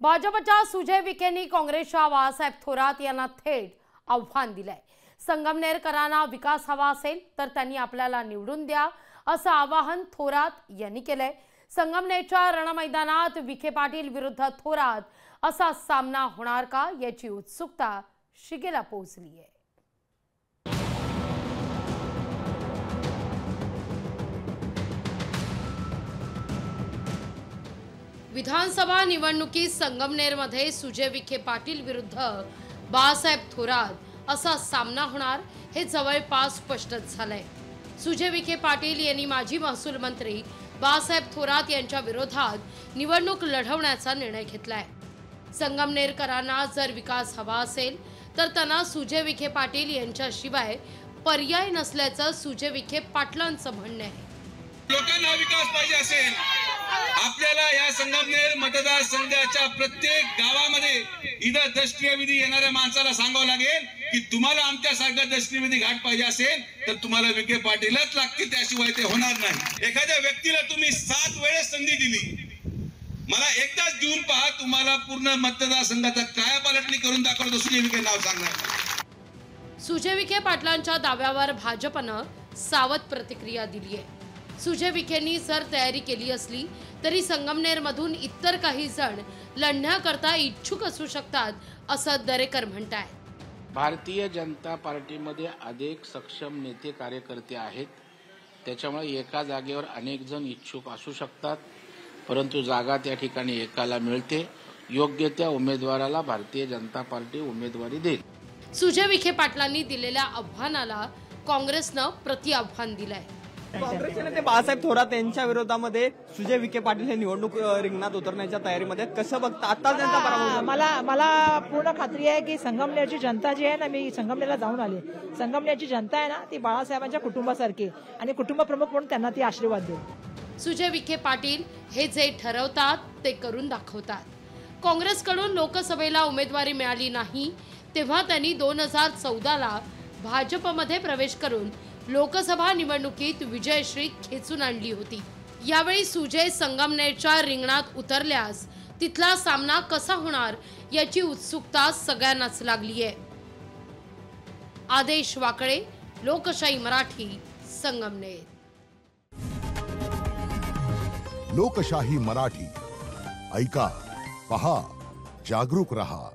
भाजपच्या सुजय विखेंनी काँग्रेसच्या बाळासाहेब थोरात यांना थेट आव्हान दिलंय। संगमनेरकरांना विकास हवा असेल तर त्यांनी आपल्याला निवडून द्या असं आवाहन थोरात यांनी केलंय। संगमनेरच्या रणमैदानात विखे पाटील विरुद्ध थोरात असा सामना होणार का याची उत्सुकता शिगेला पोहोचली आहे। विधानसभा निवडणुकीत संगमनेरमध्ये सुजय विखे पाटील विरुद्ध बाळासाहेब थोरात असा सामना होणार हे जवळपास स्पष्टच झालंय। सुजय विखे पाटील यांनी माजी महसूल मंत्री बाळासाहेब थोरात यांच्या विरोधात निवडणूक लढवण्याचा निर्णय घेतलाय। संगमनेरकरांना जर विकास हवा असेल तर त्यांना सुजय विखे पाटील यांच्याशिवाय पर्याय नसल्याचं सुजय विखे पाटलांचं म्हणणं आहे। लोकांना विकास पाहिजे असेल आपल्याला या संगमनेर मतदारसंघाच्या प्रत्येक गावामध्ये इथं दर्शनीय येणाऱ्या माणसाला सांगावं लागेल की तुम्हाला आमच्यासारखा दर्शनीय घाट पाहिजे असेल तर तुम्हाला विखे पाटीलच लागतील, त्याशिवाय ते होणार नाही। एखाद्या व्यक्तीला तुम्ही 7 वेळेस संधी दिली, मला एकदाच देऊन पहा, तुम्हाला पूर्ण मतदारसंघाचा कायापालटणी करून दाखवतो सुजय विखे नाव सांगणार। सुजय विखे पाटलांच्या दाव्यावर भाजपनं सावध प्रतिक्रिया दिली आहे। सुजय विखेंनी जर तयारी केली असली तरी संगमनेरमधून इतर काही जण लढण्याकरता इच्छुक असू शकतात असं दरेकर म्हणतात। भारतीय जनता पार्टीमध्ये अनेक सक्षम नेते कार्यकर्ते आहेत, त्याच्यामुळे एका जागेवर अनेक जण इच्छुक असू शकतात, परंतु जागा त्या ठिकाणी एकाला मिळते। योग्य त्या उमेदवाराला भारतीय जनता पार्टी उमेदवारी देईल। सुजय विखे पाटलांनी दिलेल्या आव्हानाला काँग्रेसनं प्रति-आव्हान दिलंय। काँग्रेसचे नेते बाळासाहेब थोरात यांच्या विरोधामध्ये सुजय विखे पाटील हे निवडणूक रिंगणात उतरण्याच्या तयारीमध्ये कसं बघता? आता जनता पराभव मला पूर्ण खात्री आहे की संगमनेरची जनता जी आहे ना, मी संगमनेरला जाऊन आले, संगमनेरची जनता आहे ना ती बाळासाहेबांच्या कुटुंबासारखी आणि कुटुंब प्रमुख म्हणून त्यांना ती आशीर्वाद देईल। सुजय विखे पाटील हे जे ठरवतात ते करून दाखवतात। काँग्रेसकडून लोकसभेला उमेदवारी मिळाली नाही तेव्हा त्यांनी 2014ला भाजपमध्ये प्रवेश करून लोकसभा निवडणुकीत विजयश्री खेचून आणली होती। यावेळी सुजय संगमनेरच्या रिंगणात उतरल्यास तिथला सामना कसा होणार याची उत्सुकता सगळ्यांनाच लागली आहे। आदेश वाकळे, लोकशाही मराठी, संगमनेर। लोकशाही मराठी ऐका, पहा, जागरूक रहा।